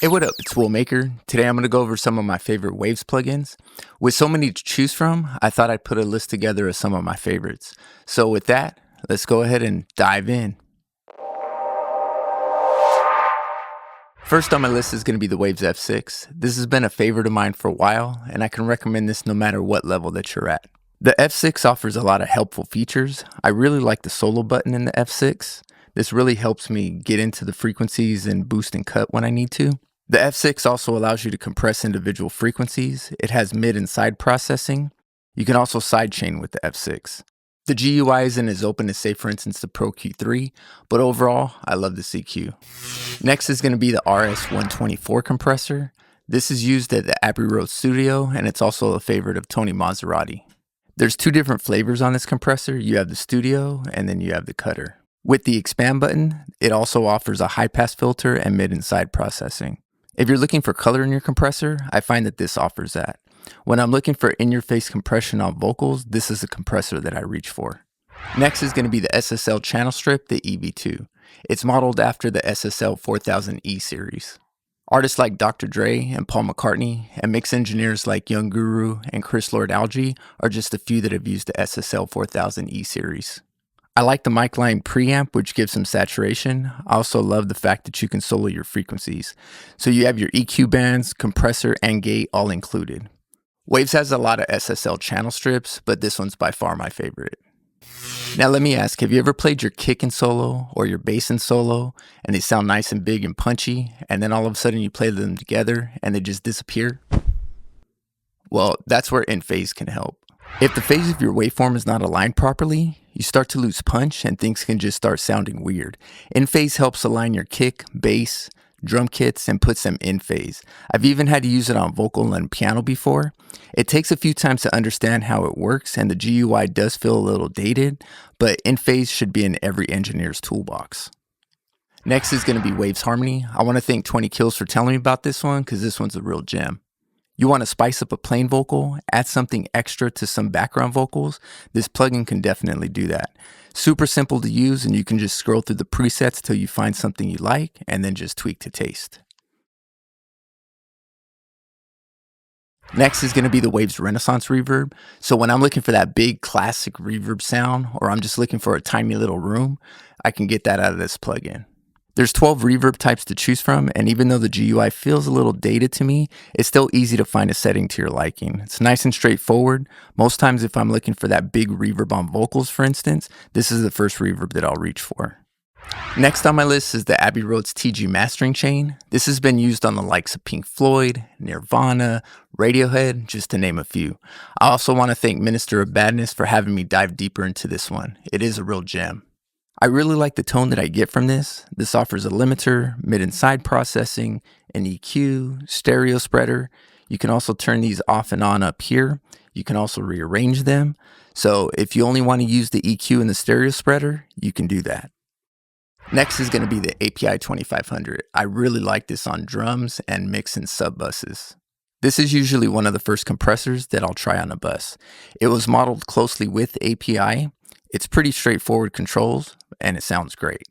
Hey, what up? It's Maker. Today I'm going to go over some of my favorite Waves plugins. With so many to choose from, I thought I'd put a list together of some of my favorites. So with that, let's go ahead and dive in. First on my list is going to be the Waves F6. This has been a favorite of mine for a while, and I can recommend this no matter what level that you're at. The F6 offers a lot of helpful features. I really like the solo button in the F6. This really helps me get into the frequencies and boost and cut when I need to. The F6 also allows you to compress individual frequencies. It has mid and side processing. You can also sidechain with the F6. The GUI isn't as open as, say, for instance, the Pro Q3, but overall, I love the CQ. Next is going to be the RS-124 compressor. This is used at the Abbey Road Studio, and it's also a favorite of Tony Maserati. There's two different flavors on this compressor. You have the Studio, and then you have the Cutter. With the expand button, it also offers a high-pass filter and mid and side processing. If you're looking for color in your compressor, I find that this offers that. When I'm looking for in-your-face compression on vocals, this is the compressor that I reach for. Next is going to be the SSL channel strip, the EV2. It's modeled after the SSL 4000E series. Artists like Dr. Dre and Paul McCartney, and mix engineers like Young Guru and Chris Lord-Alge are just a few that have used the SSL 4000E series. I like the mic line preamp, which gives some saturation. I also love the fact that you can solo your frequencies. So you have your EQ bands, compressor, and gate all included. Waves has a lot of SSL channel strips, but this one's by far my favorite. Now let me ask, have you ever played your kick in solo or your bass in solo and they sound nice and big and punchy, and then all of a sudden you play them together and they just disappear? Well, that's where in phase can help. If the phase of your waveform is not aligned properly, you start to lose punch and things can just start sounding weird. In phase helps align your kick, bass, drum kits, and puts them in phase. I've even had to use it on vocal and piano before. It takes a few times to understand how it works, and the GUI does feel a little dated, but in phase should be in every engineer's toolbox. Next is going to be Waves Harmony. I want to thank 20 Kills for telling me about this one, because this one's a real gem. You want to spice up a plain vocal, add something extra to some background vocals, this plugin can definitely do that. Super simple to use, and you can just scroll through the presets till you find something you like and then just tweak to taste. Next is going to be the Waves Renaissance Reverb. So when I'm looking for that big classic reverb sound, or I'm just looking for a tiny little room, I can get that out of this plugin. There's 12 reverb types to choose from, and even though the GUI feels a little dated to me, it's still easy to find a setting to your liking. It's nice and straightforward. Most times if I'm looking for that big reverb on vocals, for instance, this is the first reverb that I'll reach for. Next on my list is the Abbey Road's TG mastering chain. This has been used on the likes of Pink Floyd, Nirvana, Radiohead, just to name a few. I also want to thank Minister of Badness for having me dive deeper into this one. It is a real gem. I really like the tone that I get from this. This offers a limiter, mid and side processing, an EQ, stereo spreader. You can also turn these off and on up here. You can also rearrange them. So if you only want to use the EQ and the stereo spreader, you can do that. Next is going to be the API 2500. I really like this on drums and mix and sub buses. This is usually one of the first compressors that I'll try on a bus. It was modeled closely with API. It's pretty straightforward controls, and it sounds great.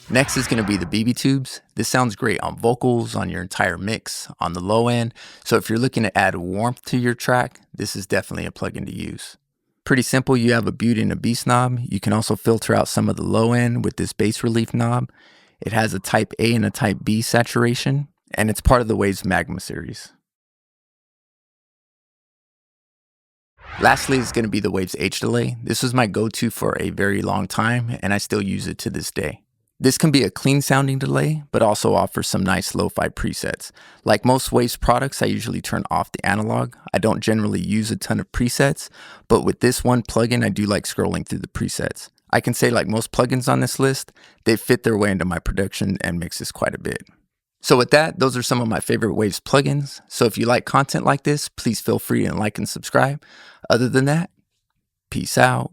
Next is going to be the BB tubes. This sounds great on vocals, on your entire mix, on the low end. So if you're looking to add warmth to your track, this is definitely a plugin to use. Pretty simple. You have a Beauty and a Beast knob. You can also filter out some of the low end with this bass relief knob. It has a type A and a type B saturation, and it's part of the Waves Magma series. Lastly is going to be the Waves H delay. This was my go-to for a very long time, and I still use it to this day. This can be a clean sounding delay, but also offers some nice lo-fi presets. Like most Waves products, I usually turn off the analog. I don't generally use a ton of presets, but with this one plugin, I do like scrolling through the presets. I can say, like most plugins on this list, they fit their way into my production and mixes quite a bit. So with that, those are some of my favorite Waves plugins. So if you like content like this, please feel free to like and subscribe. Other than that, peace out.